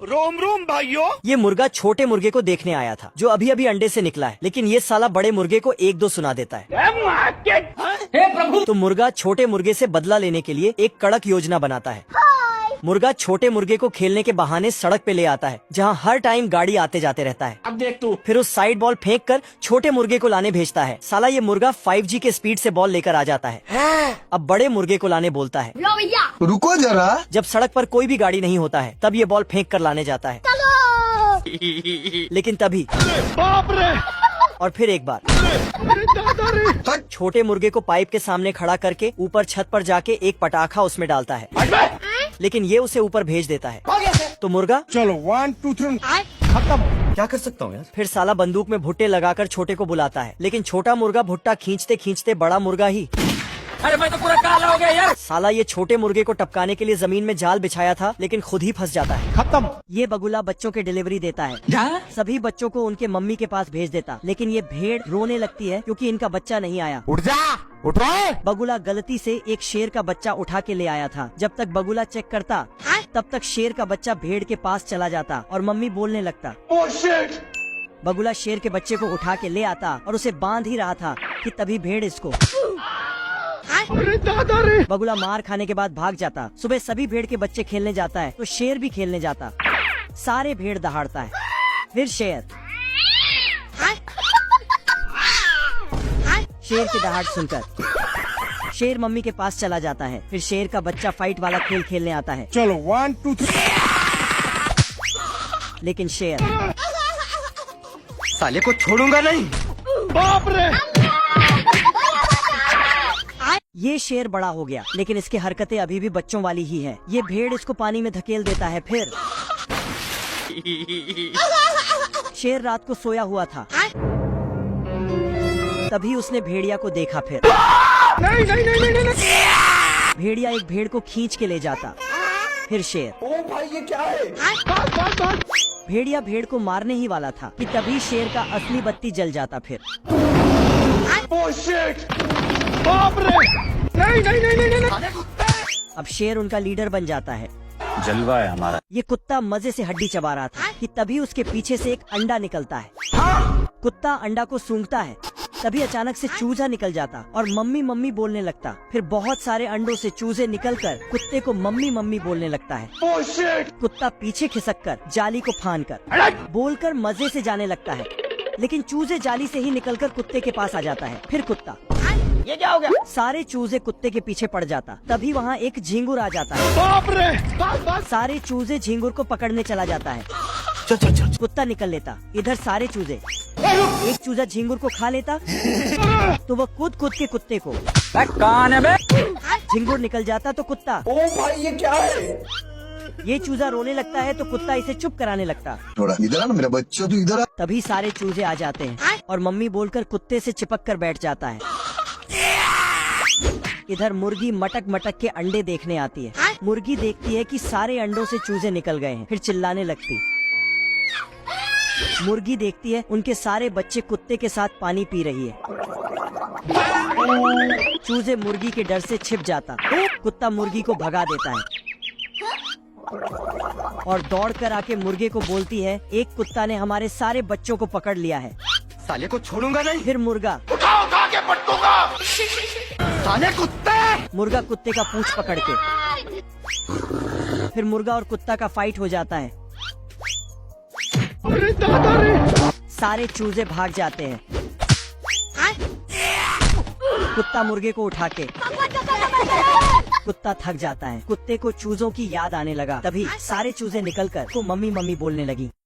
रोम रोम भाइयों। ये मुर्गा छोटे मुर्गे को देखने आया था जो अभी अभी अंडे से निकला है, लेकिन ये साला बड़े मुर्गे को एक दो सुना देता है। हे प्रभु। तो मुर्गा छोटे मुर्गे से बदला लेने के लिए एक कड़क योजना बनाता है। मुर्गा छोटे मुर्गे को खेलने के बहाने सड़क पे ले आता है जहाँ हर टाइम गाड़ी आते जाते रहता है। अब देख तू। फिर उस साइड बॉल फेंक कर छोटे मुर्गे को लाने भेजता है। साला ये मुर्गा 5G के स्पीड से बॉल लेकर आ जाता है। अब बड़े मुर्गे को लाने बोलता है। रुको जरा। जब सड़क पर कोई भी गाड़ी नहीं होता है तब ये बॉल फेंक कर लाने जाता है। लेकिन तभी बाप रे। और फिर एक बार छोटे मुर्गे को पाइप के सामने खड़ा करके ऊपर छत पर जाके एक पटाखा उसमें डालता है, लेकिन ये उसे ऊपर भेज देता है। तो मुर्गा चलो 1 2 3 खत्म। क्या कर सकता हूँ यार। फिर साला बंदूक में भुट्टे लगाकर छोटे को बुलाता है, लेकिन छोटा मुर्गा भुट्टा खींचते खींचते बड़ा मुर्गा ही। अरे भाई तो पूरा काला हो गया यार। साला ये छोटे मुर्गे को टपकाने के लिए जमीन में जाल बिछाया था, लेकिन खुद ही फंस जाता है। खत्म। ये बगुला बच्चों के डिलीवरी देता है। सभी बच्चों को उनके मम्मी के पास भेज देता, लेकिन ये भेड़ रोने लगती है क्योंकि इनका बच्चा नहीं आया। उठ जा, उठ रहा। बगुला गलती से एक शेर का बच्चा उठा के ले आया था। जब तक बगुला चेक करता तब तक शेर का बच्चा भेड़ के पास चला जाता और मम्मी बोलने लगता। बगुला शेर के बच्चे को उठा के ले आता और उसे बांध ही रहा था कि तभी भेड़ इसको। अरे दादा रे। बगुला मार खाने के बाद भाग जाता। सुबह सभी भेड़ के बच्चे खेलने जाता है तो शेर भी खेलने जाता। सारे भेड़ दहाड़ता है। फिर शेर की दहाड़ सुनकर शेर मम्मी के पास चला जाता है। फिर शेर का बच्चा फाइट वाला खेल खेलने आता है, चलो 1 2 3। लेकिन शेर साले को छोड़ूंगा नहीं। बाप रे। ये शेर बड़ा हो गया, लेकिन इसकी हरकतें अभी भी बच्चों वाली ही है। ये भेड़ इसको पानी में धकेल देता है। फिर शेर रात को सोया हुआ था, तभी उसने भेड़िया को देखा। फिर नहीं। भेड़िया एक भेड़ को खींच के ले जाता। फिर शेर ओ भाई ये क्या है। बस। भेड़िया भेड़ को मारने ही वाला था कि तभी शेर का असली बत्ती जल जाता। फिर ओह शिट। बाप रे। नहीं। अब शेर उनका लीडर बन जाता है। जलवा है हमारा। ये कुत्ता मजे से हड्डी चबा रहा था कि तभी उसके पीछे से एक अंडा निकलता है। कुत्ता अंडा को सूंघता है, तभी अचानक से चूजा निकल जाता और मम्मी मम्मी बोलने लगता। फिर बहुत सारे अंडों से चूजे निकलकर कुत्ते को मम्मी मम्मी बोलने लगता है। Oh shit. कुत्ता पीछे खिसक कर जाली को फान कर बोलकर मजे से जाने लगता है, लेकिन चूजे जाली से ही निकलकर कुत्ते के पास आ जाता है। फिर कुत्ता ये क्या हो गया। सारे चूजे कुत्ते के पीछे पड़ जाता। तभी वहाँ एक झींगुर आ जाता है। बाप रे। बस। सारे चूजे झींगुर को पकड़ने चला जाता है। चल। कुत्ता निकल लेता। इधर सारे चूजे, एक चूजा झींगुर को खा लेता तो वह कूद के कुत्ते को। कौन है बे। झींगुर निकल जाता तो कुत्ता। ओ भाई ये क्या है। ये चूजा रोने लगता है तो कुत्ता इसे चुप कराने लगता। थोड़ा इधर आ ना मेरा बच्चा, तू इधर आ। तभी सारे चूजे आ जाते हैं और मम्मी बोलकर कुत्ते से चिपक कर बैठ जाता है। इधर मुर्गी मटक मटक के अंडे देखने आती है। मुर्गी देखती है कि सारे अंडों से चूजे निकल गए हैं, फिर चिल्लाने लगती। मुर्गी देखती है उनके सारे बच्चे कुत्ते के साथ पानी पी रही है। चूजे मुर्गी के डर से छिप जाता। कुत्ता मुर्गी को भगा देता है और दौड़कर आके मुर्गे को बोलती है, एक कुत्ता ने हमारे सारे बच्चों को पकड़ लिया है। साले को छोड़ूंगा नहीं। फिर मुर्गा उठा के पटकूंगा। साले कुत्ते। मुर्गा कुत्ते का पूंछ पकड़ के। फिर मुर्गा और कुत्ता का फाइट हो जाता है। अरे दादा रे। सारे चूजे भाग जाते हैं। कुत्ता मुर्गे को उठा के। कुत्ता थक जाता है। कुत्ते को चूजों की याद आने लगा। तभी सारे चूजे निकलकर को मम्मी मम्मी बोलने लगी।